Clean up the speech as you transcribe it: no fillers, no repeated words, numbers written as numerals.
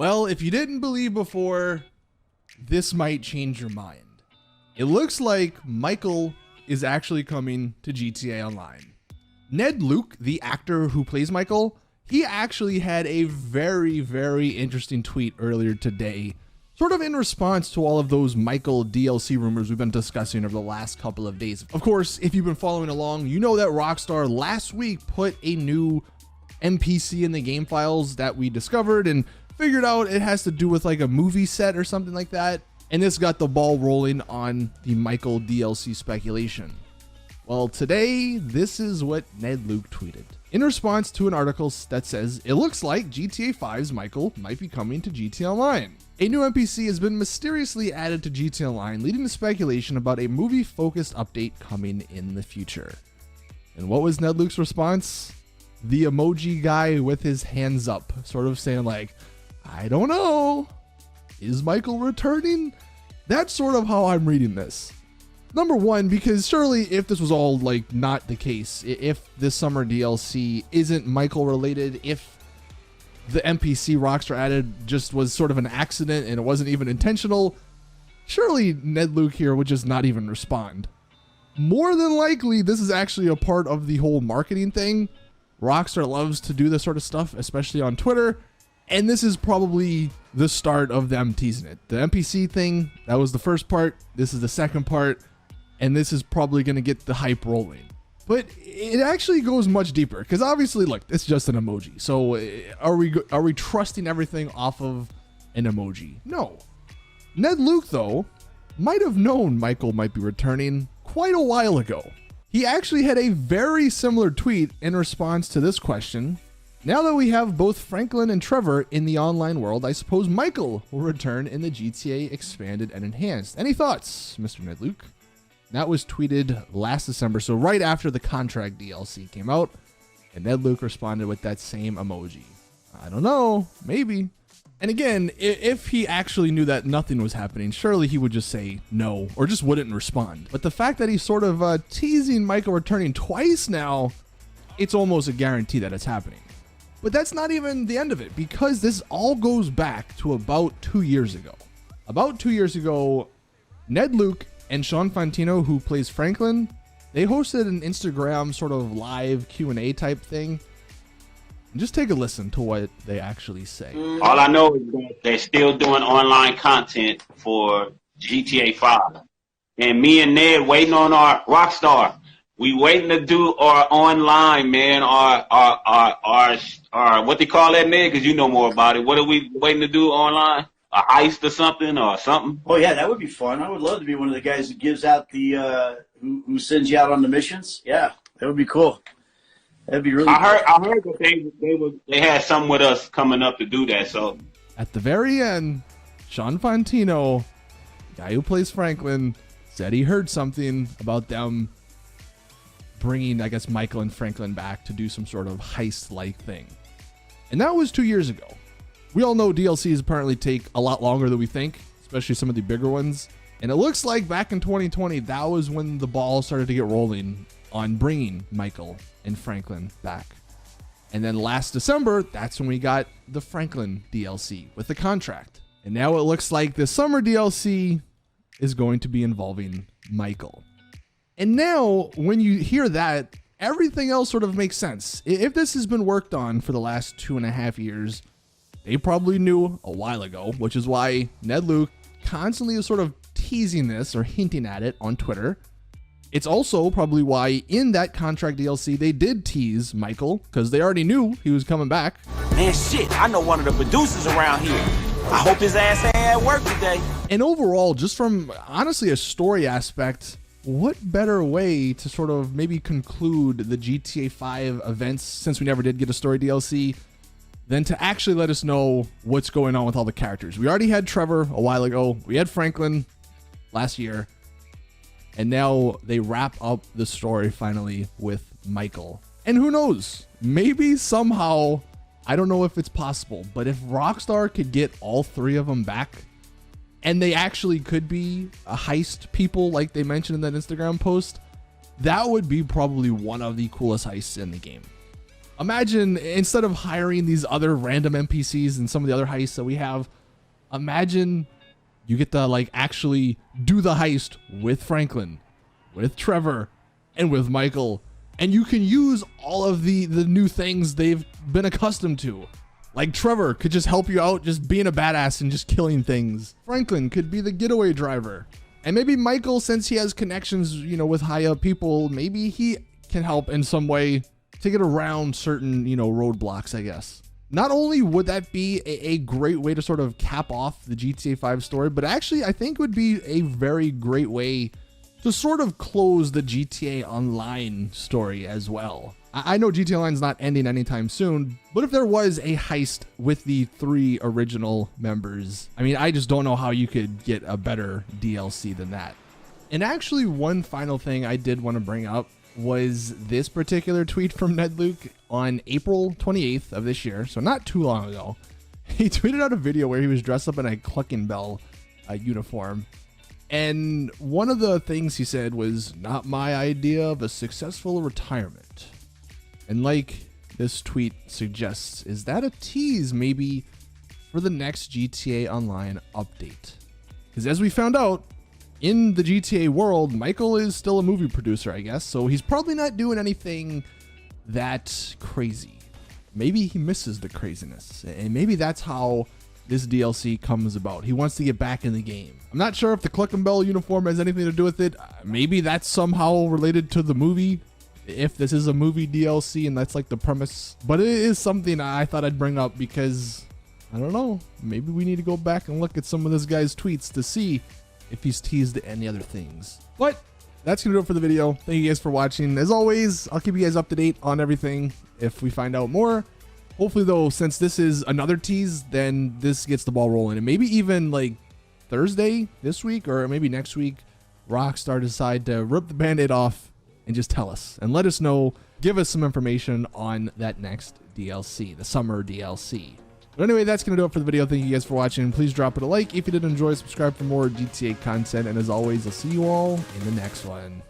Well, if you didn't believe before, this might change your mind. It looks like Michael is actually coming to GTA Online. Ned Luke, the actor who plays Michael, he actually had a very, very interesting tweet earlier today, sort of in response to all of those Michael DLC rumors we've been discussing over the last couple of days. Of course, if you've been following along, you know that Rockstar last week put a new NPC in the game files that we discovered and figured out it has to do with like a movie set or something like that. And this got the ball rolling on the Michael DLC speculation. Well, today, this is what Ned Luke tweeted. In response to an article that says, it looks like GTA 5's Michael might be coming to GTA Online. A new NPC has been mysteriously added to GTA Online, leading to speculation about a movie-focused update coming in the future. And what was Ned Luke's response? The emoji guy with his hands up, sort of saying like, I don't know. Is Michael returning? That's sort of how I'm reading this. Number one, because surely if this was all like not the case, if this summer DLC isn't Michael related, if the NPC Rockstar added just was sort of an accident and it wasn't even intentional, surely Ned Luke here would just not even respond. More than likely, this is actually a part of the whole marketing thing. Rockstar loves to do this sort of stuff, especially on Twitter. And this is probably the start of them teasing it. The NPC thing, that was the first part. This is the second part. And this is probably going to get the hype rolling. But it actually goes much deeper. Because obviously, look, it's just an emoji. So are we trusting everything off of an emoji? No. Ned Luke, though, might have known Michael might be returning quite a while ago. He actually had a very similar tweet in response to this question. Now that we have both Franklin and Trevor in the online world, I suppose Michael will return in the GTA Expanded and Enhanced. Any thoughts, Mr. Ned Luke? That was tweeted last December, so right after the Contract DLC came out, and Ned Luke responded with that same emoji. I don't know, maybe. And again, if he actually knew that nothing was happening, surely he would just say no, or just wouldn't respond. But the fact that he's sort of teasing Michael returning twice now, it's almost a guarantee that it's happening. But that's not even the end of it, because this all goes back to about 2 years ago. About 2 years ago, Ned Luke and Sean Fantino, who plays Franklin, they hosted an Instagram sort of live Q&A type thing. And just take a listen to what they actually say. All I know is that they're still doing online content for GTA 5. And me and Ned waiting on our Rockstar. We waiting to do our online, man, our what they call that, Ned? Because you know more about it. What are we waiting to do online? A heist or something or something? Oh, yeah, that would be fun. I would love to be one of the guys that gives out the, who sends you out on the missions. Yeah, that would be cool. That'd be really cool. I heard that they had some with us coming up to do that, so. At the very end, Sean Fantino, the guy who plays Franklin, said he heard something about them bringing, I guess, Michael and Franklin back to do some sort of heist-like thing. And that was 2 years ago. We all know DLCs apparently take a lot longer than we think, especially some of the bigger ones. And it looks like back in 2020, that was when the ball started to get rolling on bringing Michael and Franklin back. And then last December, that's when we got the Franklin DLC with the contract. And now it looks like the summer DLC is going to be involving Michael. And now, when you hear that, everything else sort of makes sense. If this has been worked on for the last 2.5 years, they probably knew a while ago, which is why Ned Luke constantly is sort of teasing this or hinting at it on Twitter. It's also probably why in that contract DLC, they did tease Michael, because they already knew he was coming back. Man, shit, I know one of the producers around here. I hope his ass ain't at work today. And overall, just from honestly a story aspect, what better way to sort of maybe conclude the GTA 5 events, since we never did get a story DLC, than to actually let us know what's going on with all the characters. We already had Trevor a while ago. We had Franklin last year. And now they wrap up the story finally with Michael. And who knows? Maybe somehow, I don't know if it's possible, but if Rockstar could get all three of them back, and they actually could be a heist people like they mentioned in that Instagram post, that would be probably one of the coolest heists in the game. Imagine instead of hiring these other random NPCs and some of the other heists that we have, imagine you get to like actually do the heist with Franklin, with Trevor, and with Michael. And you can use all of the new things they've been accustomed to. Like Trevor could just help you out just being a badass and just killing things. Franklin could be the getaway driver. And maybe Michael, since he has connections, you know, with high up people, maybe he can help in some way to get around certain, you know, roadblocks, I guess. Not only would that be a great way to sort of cap off the GTA 5 story, but actually I think would be a very great way to sort of close the GTA Online story as well. I know GTA Online's not ending anytime soon, but if there was a heist with the 3 original members, I mean, I just don't know how you could get a better DLC than that. And actually, one final thing I did want to bring up was this particular tweet from Ned Luke on April 28th of this year, so not too long ago. He tweeted out a video where he was dressed up in a Clucking Bell uniform. And one of the things he said was, "Not my idea of a successful retirement." And like this tweet suggests, is that a tease maybe for the next GTA Online update? Because as we found out, in the GTA world, Michael is still a movie producer, I guess, so he's probably not doing anything that crazy. Maybe he misses the craziness, and maybe that's how this DLC comes about. He wants to get back in the game. I'm not sure if the Cluck and Bell uniform has anything to do with it. Maybe that's somehow related to the movie, if this is a movie DLC and that's like the premise. But it is something I thought I'd bring up because, I don't know, maybe we need to go back and look at some of this guy's tweets to see if he's teased any other things. But that's gonna do it for the video. Thank you guys for watching. As always, I'll keep you guys up to date on everything if we find out more. Hopefully though, since this is another tease, then this gets the ball rolling, and maybe even like Thursday this week or maybe next week, Rockstar decide to rip the band-aid off and just tell us and let us know, give us some information on that next DLC, the summer DLC. But anyway, that's going to do it for the video. Thank you guys for watching. Please drop it a like if you did enjoy, subscribe for more GTA content, and as always, I'll see you all in the next one.